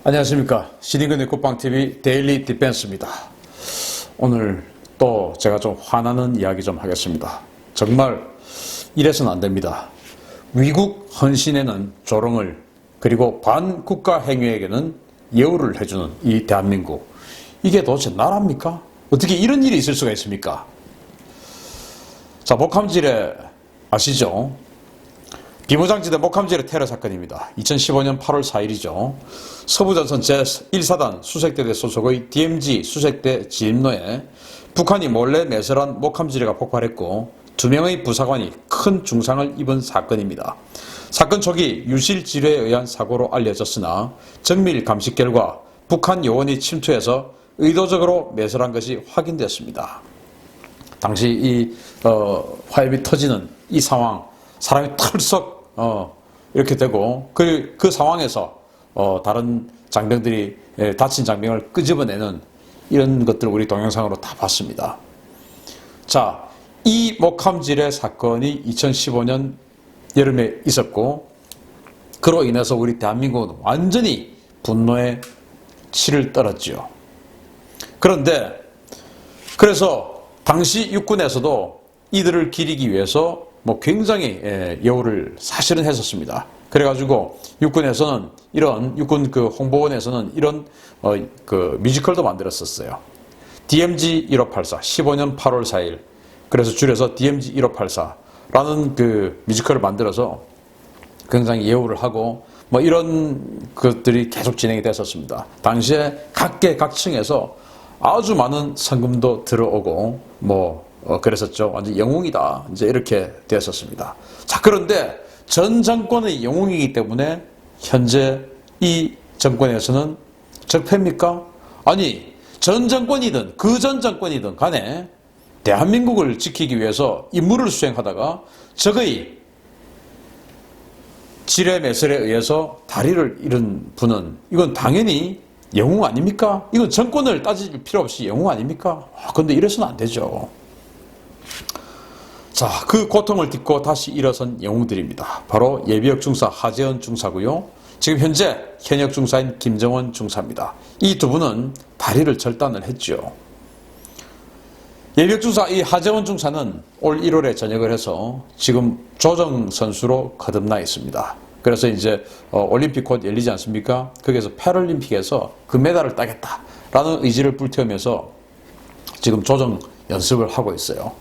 안녕하십니까. 신인근의 국방TV 데일리 디펜스입니다. 오늘 또 제가 좀 화나는 이야기 좀 하겠습니다. 정말 이래서는 안 됩니다. 위국 헌신에는 조롱을, 그리고 반국가 행위에게는 예우를 해주는 이 대한민국, 이게 도대체 나라입니까? 어떻게 이런 일이 있을 수가 있습니까? 자, 목함질에 아시죠? 비무장지대 목함질의 테러 사건입니다. 2015년 8월 4일이죠. 서부전선 제1사단 수색대대 소속의 DMZ 수색대 진입로에 북한이 몰래 매설한 목함지뢰가 폭발했고 2명의 부사관이 큰 중상을 입은 사건입니다. 사건 초기 유실지뢰에 의한 사고로 알려졌으나 정밀 감식 결과 북한 요원이 침투해서 의도적으로 매설한 것이 확인됐습니다. 당시 이 화염이 터지는 이 상황, 사람이 털썩 이렇게 되고 그 상황에서 다른 장병들이 다친 장병을 끄집어내는 이런 것들을 우리 동영상으로 다 봤습니다. 자, 이 목함지뢰 사건이 2015년 여름에 있었고, 그로 인해서 우리 대한민국은 완전히 분노의 치를 떨었지요. 그런데 그래서 당시 육군에서도 이들을 기리기 위해서 굉장히 예우를 사실은 했었습니다. 그래가지고 육군에서는 육군 홍보원에서는 이런 뮤지컬도 만들었었어요. DMZ 1584 15년 8월 4일, 그래서 줄여서 DMZ 1584라는 그 뮤지컬을 만들어서 굉장히 예우를 하고 이런 것들이 계속 진행이 됐었습니다. 당시에 각계각층에서 아주 많은 성금도 들어오고 그랬었죠. 완전 영웅이다, 이제 이렇게 되었었습니다. 자, 그런데 전 정권의 영웅이기 때문에 현재 이 정권에서는 적폐입니까? 아니, 전 정권이든 그 전 정권이든 간에 대한민국을 지키기 위해서 임무를 수행하다가 적의 지뢰 매설에 의해서 다리를 잃은 분은 이건 당연히 영웅 아닙니까? 이건 정권을 따질 필요 없이 영웅 아닙니까? 그런데 이래서는 안 되죠. 자, 그 고통을 딛고 다시 일어선 영웅들입니다. 바로 예비역 중사 하재헌 중사고요. 지금 현재 현역 중사인 김정원 중사입니다. 이 두 분은 다리를 절단을 했죠. 예비역 중사 이 하재헌 중사는 올 1월에 전역을 해서 지금 조정 선수로 거듭나 있습니다. 그래서 이제 올림픽 곧 열리지 않습니까? 거기에서 패럴림픽에서 금메달을 따겠다라는 의지를 불태우면서 지금 조정 연습을 하고 있어요.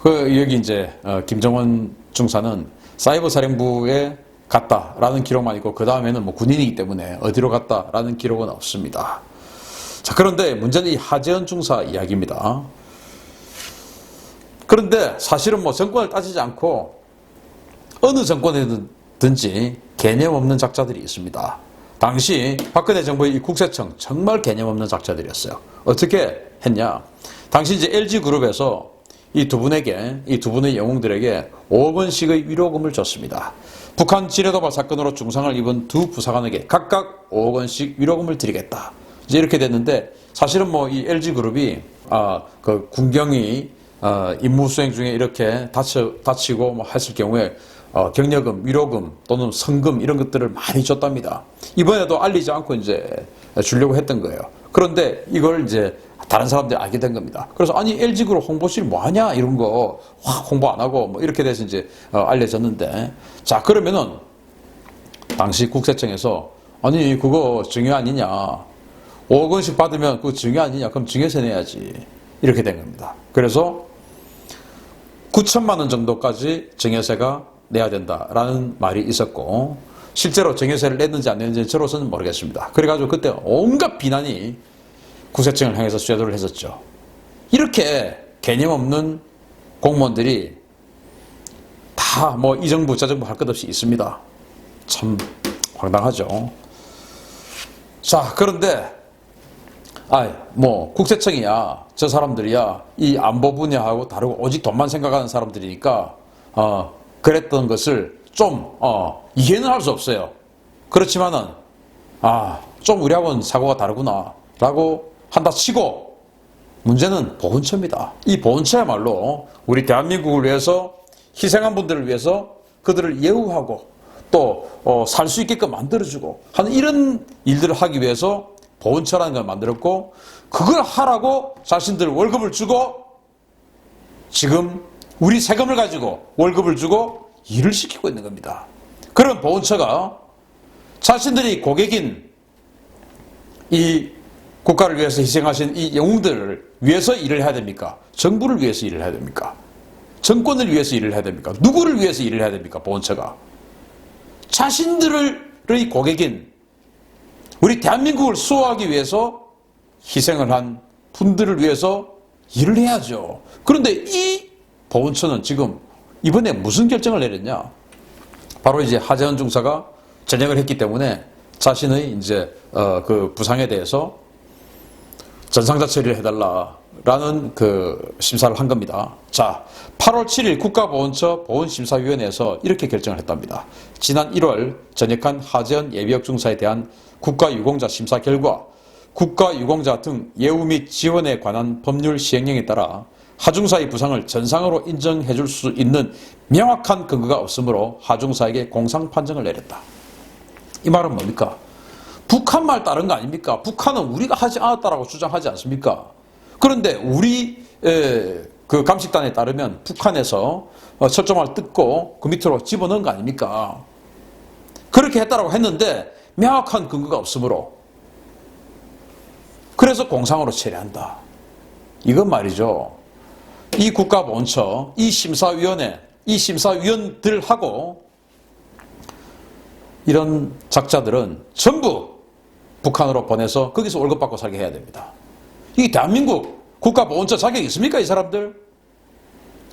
여기 이제 김정원 중사는 사이버 사령부에 갔다라는 기록만 있고, 그 다음에는 군인이기 때문에 어디로 갔다라는 기록은 없습니다. 자, 그런데 문제는 이 하재헌 중사 이야기입니다. 그런데 사실은 정권을 따지지 않고 어느 정권이든지 개념 없는 작자들이 있습니다. 당시 박근혜 정부의 이 국세청 정말 개념 없는 작자들이었어요. 어떻게 했냐? 당시 이제 LG그룹에서 이 두 분의 영웅들에게 5억 원씩의 위로금을 줬습니다. 북한 지뢰도발 사건으로 중상을 입은 두 부사관에게 각각 5억 원씩 위로금을 드리겠다, 이제 이렇게 됐는데, 사실은 이 LG그룹이 군경이 임무 수행 중에 이렇게 다치고 했을 경우에 격려금, 위로금 또는 성금 이런 것들을 많이 줬답니다. 이번에도 알리지 않고 이제 주려고 했던 거예요. 그런데 이걸 이제 다른 사람들이 알게 된 겁니다. 그래서 아니, LG그룹 홍보실 뭐하냐, 이런 거 확 홍보 안 하고 이렇게 돼서 이제 알려졌는데, 자, 그러면은 당시 국세청에서 아니, 그거 증여 아니냐, 5억 원씩 받으면 그거 증여 아니냐, 그럼 증여세 내야지, 이렇게 된 겁니다. 그래서 9천만 원 정도까지 증여세가 내야 된다라는 말이 있었고, 실제로 증여세를 냈는지 안 냈는지 저로서는 모르겠습니다. 그래가지고 그때 온갖 비난이 국세청을 향해서 쇄도를 했었죠. 이렇게 개념 없는 공무원들이 다 이 정부 저 정부 할 것 없이 있습니다. 참 황당하죠. 자, 그런데 국세청이야, 저 사람들이야 이 안보 분야하고 다르고 오직 돈만 생각하는 사람들이니까 그랬던 것을 좀 이해는 할 수 없어요. 그렇지만은 좀 우리하고는 사고가 다르구나 라고 한다 치고, 문제는 보훈처입니다. 이 보훈처야말로 우리 대한민국을 위해서 희생한 분들을 위해서 그들을 예우하고 또 살 수 있게끔 만들어주고 하는 이런 일들을 하기 위해서 보훈처라는 걸 만들었고, 그걸 하라고 자신들 월급을 주고 지금 우리 세금을 가지고 월급을 주고 일을 시키고 있는 겁니다. 그런 보훈처가 자신들이 고객인 이 국가를 위해서 희생하신 이 영웅들을 위해서 일을 해야 됩니까? 정부를 위해서 일을 해야 됩니까? 정권을 위해서 일을 해야 됩니까? 누구를 위해서 일을 해야 됩니까? 보훈처가 자신들의 고객인 우리 대한민국을 수호하기 위해서 희생을 한 분들을 위해서 일을 해야죠. 그런데 이 보훈처는 지금 이번에 무슨 결정을 내렸냐? 바로 이제 하재헌 중사가 전역을 했기 때문에 자신의 이제 그 부상에 대해서 전상자 처리를 해달라라는 그 심사를 한 겁니다. 자, 8월 7일 국가보훈처 보훈심사위원회에서 이렇게 결정을 했답니다. 지난 1월 전역한 하재헌 예비역 중사에 대한 국가유공자 심사 결과 국가유공자 등 예우 및 지원에 관한 법률 시행령에 따라 하중사의 부상을 전상으로 인정해 줄 수 있는 명확한 근거가 없으므로 하중사에게 공상 판정을 내렸다. 이 말은 뭡니까? 북한 말 따른 거 아닙니까? 북한은 우리가 하지 않았다라고 주장하지 않습니까? 그런데 우리 그 감식단에 따르면 북한에서 철조망을 뜯고 그 밑으로 집어넣은 거 아닙니까? 그렇게 했다라고 했는데 명확한 근거가 없으므로 그래서 공상으로 처리한다. 이건 말이죠. 이 국가보훈처, 이 심사위원회, 이 심사위원들하고 이런 작자들은 전부 북한으로 보내서 거기서 월급 받고 살게 해야 됩니다. 이 대한민국 국가보훈처 자격이 있습니까? 이 사람들?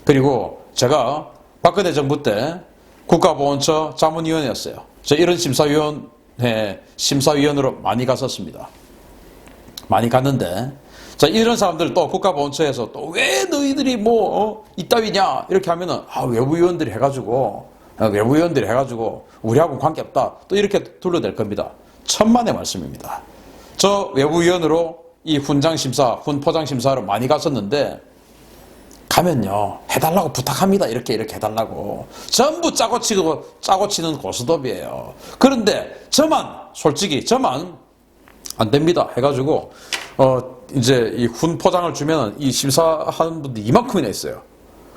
그리고 제가 박근혜 정부 때 국가보훈처 자문위원이었어요. 저 이런 심사위원으로 많이 갔었습니다. 많이 갔는데, 자, 이런 사람들 또 국가보훈처에서 또 왜 너희들이 이따위냐? 이렇게 하면은, 외부위원들이 해가지고 우리하고 관계없다. 또 이렇게 둘러댈 겁니다. 천만의 말씀입니다. 저 외부위원으로 이 훈포장심사로 많이 갔었는데, 가면요, 해달라고 부탁합니다. 이렇게 해달라고. 전부 짜고 치는 고스톱이에요. 그런데 솔직히 저만 안 됩니다. 해가지고, 이제 이 훈포장을 주면 이 심사하는 분들이 이만큼이나 있어요.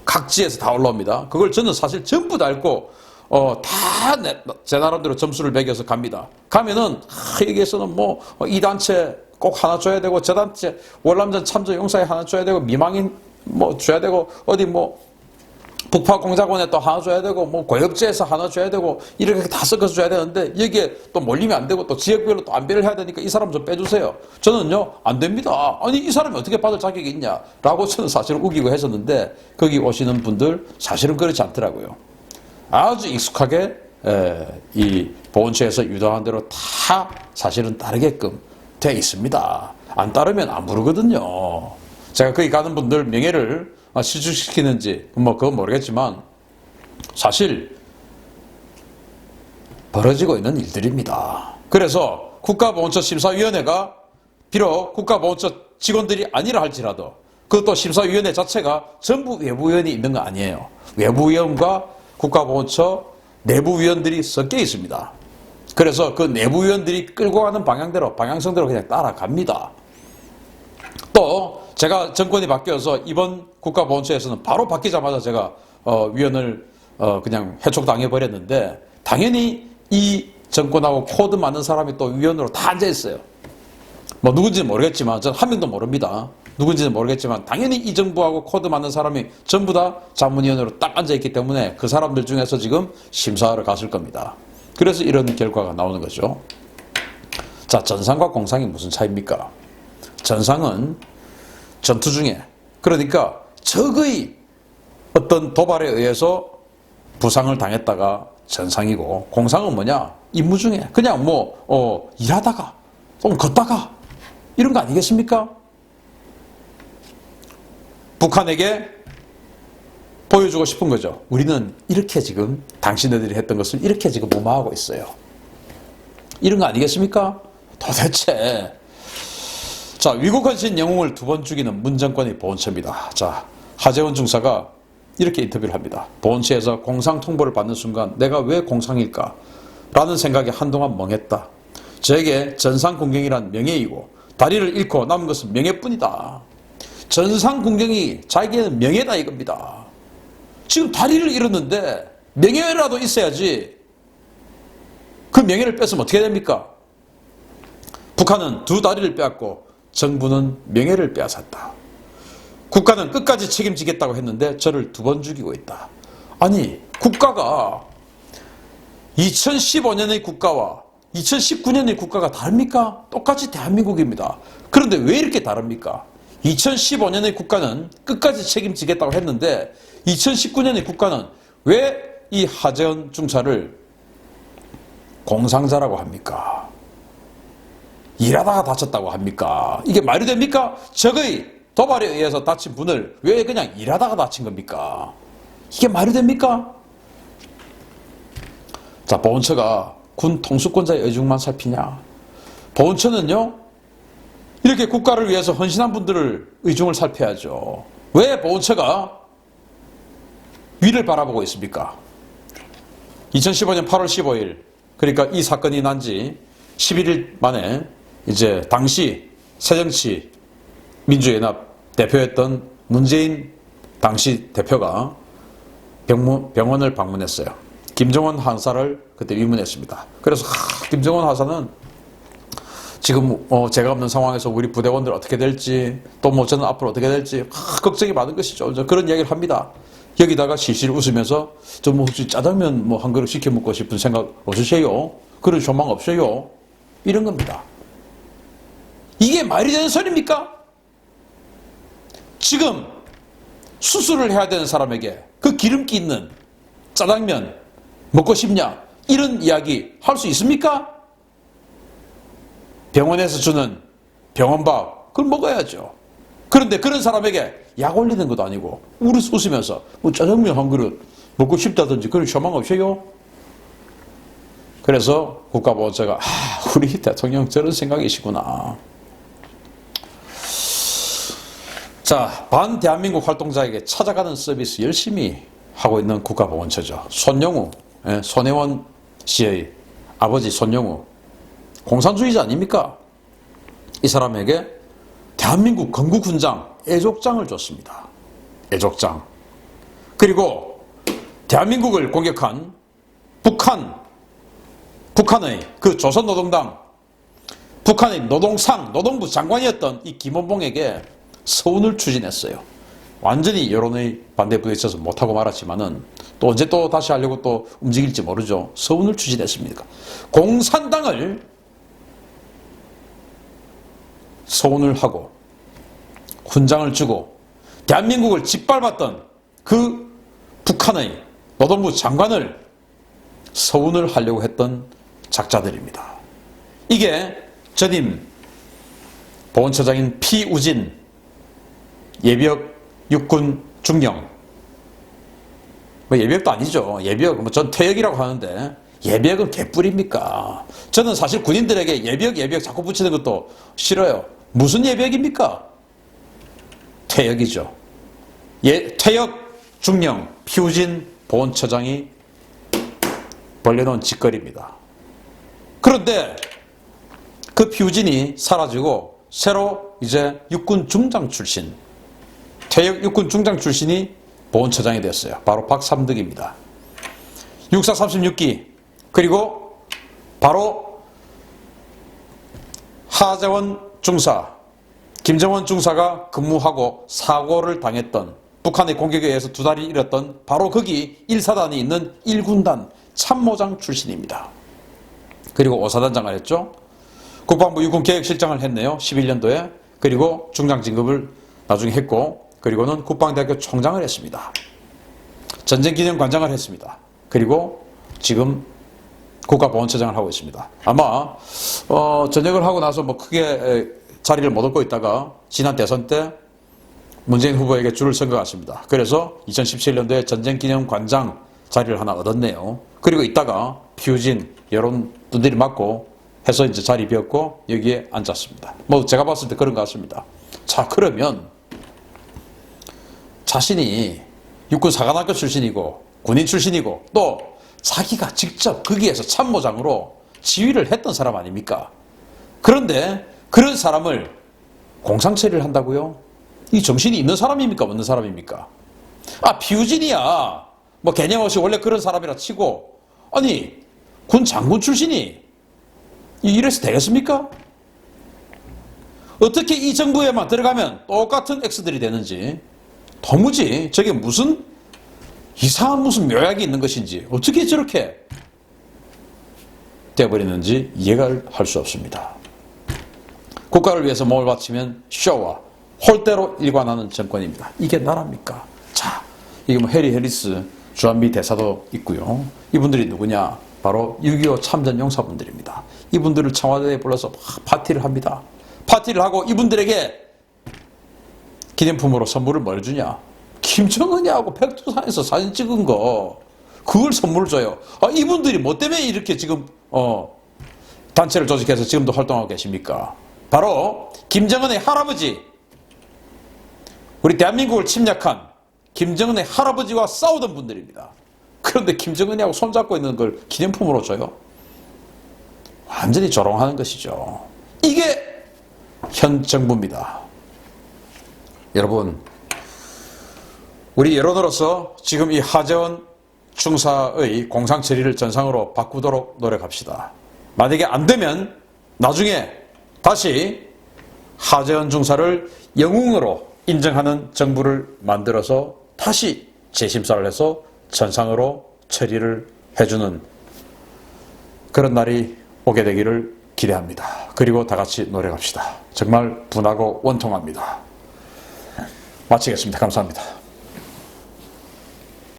각지에서 다 올라옵니다. 그걸 저는 사실 전부 다 읽고, 다 제 나름대로 점수를 매겨서 갑니다. 가면은, 여기에서는 이 단체 꼭 하나 줘야 되고, 저 단체 월남전 참전 용사에 하나 줘야 되고, 미망인 줘야 되고, 어디 북파공작원에 또 하나 줘야 되고, 고엽제에서 하나 줘야 되고, 이렇게 다 섞어서 줘야 되는데, 여기에 또 몰리면 안 되고, 또 지역별로 또 안배를 해야 되니까 이 사람 좀 빼주세요. 저는요, 안 됩니다. 아니, 이 사람이 어떻게 받을 자격이 있냐? 라고 저는 사실은 우기고 했었는데, 거기 오시는 분들 사실은 그렇지 않더라고요. 아주 익숙하게, 이 보훈처에서 유도한 대로 다 사실은 따르게끔 돼 있습니다. 안 따르면 안 부르거든요. 제가 거기 가는 분들 명예를 실추시키는지 그건 모르겠지만 사실 벌어지고 있는 일들입니다. 그래서 국가보훈처 심사위원회가 비록 국가보훈처 직원들이 아니라 할지라도 그것도 심사위원회 자체가 전부 외부위원이 있는 거 아니에요. 외부위원과 국가보훈처 내부위원들이 섞여 있습니다. 그래서 그 내부위원들이 끌고 가는 방향성대로 그냥 따라갑니다. 또 제가 정권이 바뀌어서 이번 국가보훈처에서는 바로 바뀌자마자 제가 위원을 그냥 해촉당해버렸는데, 당연히 이 정권하고 코드 맞는 사람이 또 위원으로 다 앉아있어요. 누군지는 모르겠지만, 전 한 명도 모릅니다. 누군지는 모르겠지만 당연히 이 정부하고 코드 맞는 사람이 전부 다 자문위원으로 딱 앉아있기 때문에 그 사람들 중에서 지금 심사하러 갔을 겁니다. 그래서 이런 결과가 나오는 거죠. 자, 전상과 공상이 무슨 차이입니까? 전상은 전투 중에, 그러니까 적의 어떤 도발에 의해서 부상을 당했다가 전상이고, 공상은 뭐냐? 임무 중에 그냥 일하다가 좀 걷다가 이런 거 아니겠습니까? 북한에게 보여주고 싶은 거죠. 우리는 이렇게 지금 당신네들이 했던 것을 이렇게 지금 무마하고 있어요. 이런 거 아니겠습니까? 도대체. 자, 위국헌신 영웅을 2번 죽이는 문정권의 보훈처입니다. 자, 하재헌 중사가 이렇게 인터뷰를 합니다. 보훈처에서 공상 통보를 받는 순간 내가 왜 공상일까? 라는 생각에 한동안 멍했다. 저에게 전상군경이란 명예이고 다리를 잃고 남은 것은 명예뿐이다. 전상군경이 자기에게는 명예다 이겁니다. 지금 다리를 잃었는데 명예라도 있어야지. 그 명예를 뺏으면 어떻게 됩니까? 북한은 두 다리를 빼앗고 정부는 명예를 빼앗았다. 국가는 끝까지 책임지겠다고 했는데 저를 2번 죽이고 있다. 아니, 국가가 2015년의 국가와 2019년의 국가가 다릅니까? 똑같이 대한민국입니다. 그런데 왜 이렇게 다릅니까? 2015년의 국가는 끝까지 책임지겠다고 했는데 2019년의 국가는 왜 이 하재헌 중사를 공상자라고 합니까? 일하다가 다쳤다고 합니까? 이게 말이 됩니까? 적의 도발에 의해서 다친 분을 왜 그냥 일하다가 다친 겁니까? 이게 말이 됩니까? 자, 보훈처가 군 통수권자의 의중만 살피냐? 보훈처는요, 이렇게 국가를 위해서 헌신한 분들을 의중을 살펴야죠. 왜 보훈처가 위를 바라보고 있습니까? 2015년 8월 15일, 그러니까 이 사건이 난 지 11일 만에 이제 당시 새정치 민주연합 대표였던 문재인 당시 대표가 병원을 방문했어요. 김정원 하사를 그때 위문했습니다. 그래서 김정원 하사는 지금 제가 없는 상황에서 우리 부대원들 어떻게 될지 또 뭐 저는 앞으로 어떻게 될지 걱정이 많은 것이죠. 그런 이야기를 합니다. 여기다가 실실 웃으면서 저 뭐 혹시 짜장면 뭐 한 그릇 시켜 먹고 싶은 생각 없으세요? 그런 조망 없어요? 이런 겁니다. 이게 말이 되는 소리입니까? 지금 수술을 해야 되는 사람에게 그 기름기 있는 짜장면 먹고 싶냐? 이런 이야기 할 수 있습니까? 병원에서 주는 병원밥 그걸 먹어야죠. 그런데 그런 사람에게 약 올리는 것도 아니고 웃으면서 뭐 짜장면 한 그릇 먹고 싶다든지 그런 소망 없어요? 그래서 국가보훈처가 우리 대통령 저런 생각이시구나. 자, 반대한민국 활동자에게 찾아가는 서비스 열심히 하고 있는 국가보훈처죠. 손영우, 손혜원 씨의 아버지 손영우, 공산주의자 아닙니까? 이 사람에게 대한민국 건국훈장, 애족장을 줬습니다. 애족장. 그리고 대한민국을 공격한 북한의 그 조선노동당, 북한의 노동부 장관이었던 이 김원봉에게 서운을 추진했어요. 완전히 여론의 반대에 부딪혀서 못하고 말았지만은 또 언제 또 다시 하려고 또 움직일지 모르죠. 서운을 추진했습니다. 공산당을 서운을 하고 훈장을 주고 대한민국을 짓밟았던 그 북한의 노동부 장관을 서운을 하려고 했던 작자들입니다. 이게 전임 보훈처장인 피우진 예비역 육군 중령, 뭐 예비역도 아니죠. 예비역, 뭐 전 퇴역이라고 하는데 예비역은 개뿔입니까? 저는 사실 군인들에게 예비역 자꾸 붙이는 것도 싫어요. 무슨 예비역입니까? 퇴역이죠. 퇴역 중령 피우진 보훈처장이 벌려놓은 짓거리입니다. 그런데 그 피우진이 사라지고 새로 이제 육군 중장 출신, 퇴역 육군 중장 출신이 보훈처장이 됐어요. 바로 박삼덕입니다. 육사 36기, 그리고 바로 하재헌 중사, 김정원 중사가 근무하고 사고를 당했던, 북한의 공격에 의해서 2다리 잃었던 바로 거기 1사단이 있는 1군단 참모장 출신입니다. 그리고 5사단장을 했죠. 국방부 육군계획실장을 했네요. 11년도에. 그리고 중장 진급을 나중에 했고, 그리고는 국방대학교 총장을 했습니다. 전쟁기념관장을 했습니다. 그리고 지금 국가보훈처장을 하고 있습니다. 아마 전역을 하고 나서 뭐 크게 자리를 못 얻고 있다가 지난 대선 때 문재인 후보에게 줄을 쓴 것 같습니다. 그래서 2017년도에 전쟁기념관장 자리를 하나 얻었네요. 그리고 이따가 피우진 여론 두드리 맞고 해서 이제 자리 비었고 여기에 앉았습니다. 뭐 제가 봤을 때 그런 것 같습니다. 자, 그러면 자신이 육군 사관학교 출신이고 군인 출신이고 또 자기가 직접 거기에서 참모장으로 지휘를 했던 사람 아닙니까? 그런데 그런 사람을 공상처리를 한다고요? 이 정신이 있는 사람입니까? 없는 사람입니까? 아, 피우진이야. 뭐 개념 없이 원래 그런 사람이라 치고, 아니 군 장군 출신이 이래서 되겠습니까? 어떻게 이 정부에만 들어가면 똑같은 X들이 되는지, 도무지 저게 무슨 이상한 무슨 묘약이 있는 것인지, 어떻게 저렇게 되어버리는지 이해가 할 수 없습니다. 국가를 위해서 몸을 바치면 쇼와 홀대로 일관하는 정권입니다. 이게 나라입니까? 자, 이게 뭐 해리 해리스 주한미 대사도 있고요. 이분들이 누구냐? 바로 6.25 참전 용사분들입니다. 이분들을 청와대에 불러서 막 파티를 합니다. 파티를 하고 이분들에게 기념품으로 선물을 뭘 주냐? 김정은이하고 백두산에서 사진 찍은 거, 그걸 선물을 줘요. 아, 이분들이 뭐 때문에 이렇게 지금 단체를 조직해서 지금도 활동하고 계십니까? 바로 김정은의 할아버지, 우리 대한민국을 침략한 김정은의 할아버지와 싸우던 분들입니다. 그런데 김정은이하고 손잡고 있는 걸 기념품으로 줘요? 완전히 조롱하는 것이죠. 이게 현 정부입니다. 여러분, 우리 여론으로서 지금 이 하재헌 중사의 공상 처리를 전상으로 바꾸도록 노력합시다. 만약에 안 되면 나중에 다시 하재헌 중사를 영웅으로 인정하는 정부를 만들어서 다시 재심사를 해서 전상으로 처리를 해주는 그런 날이 오게 되기를 기대합니다. 그리고 다 같이 노력합시다. 정말 분하고 원통합니다. 마치겠습니다. 감사합니다.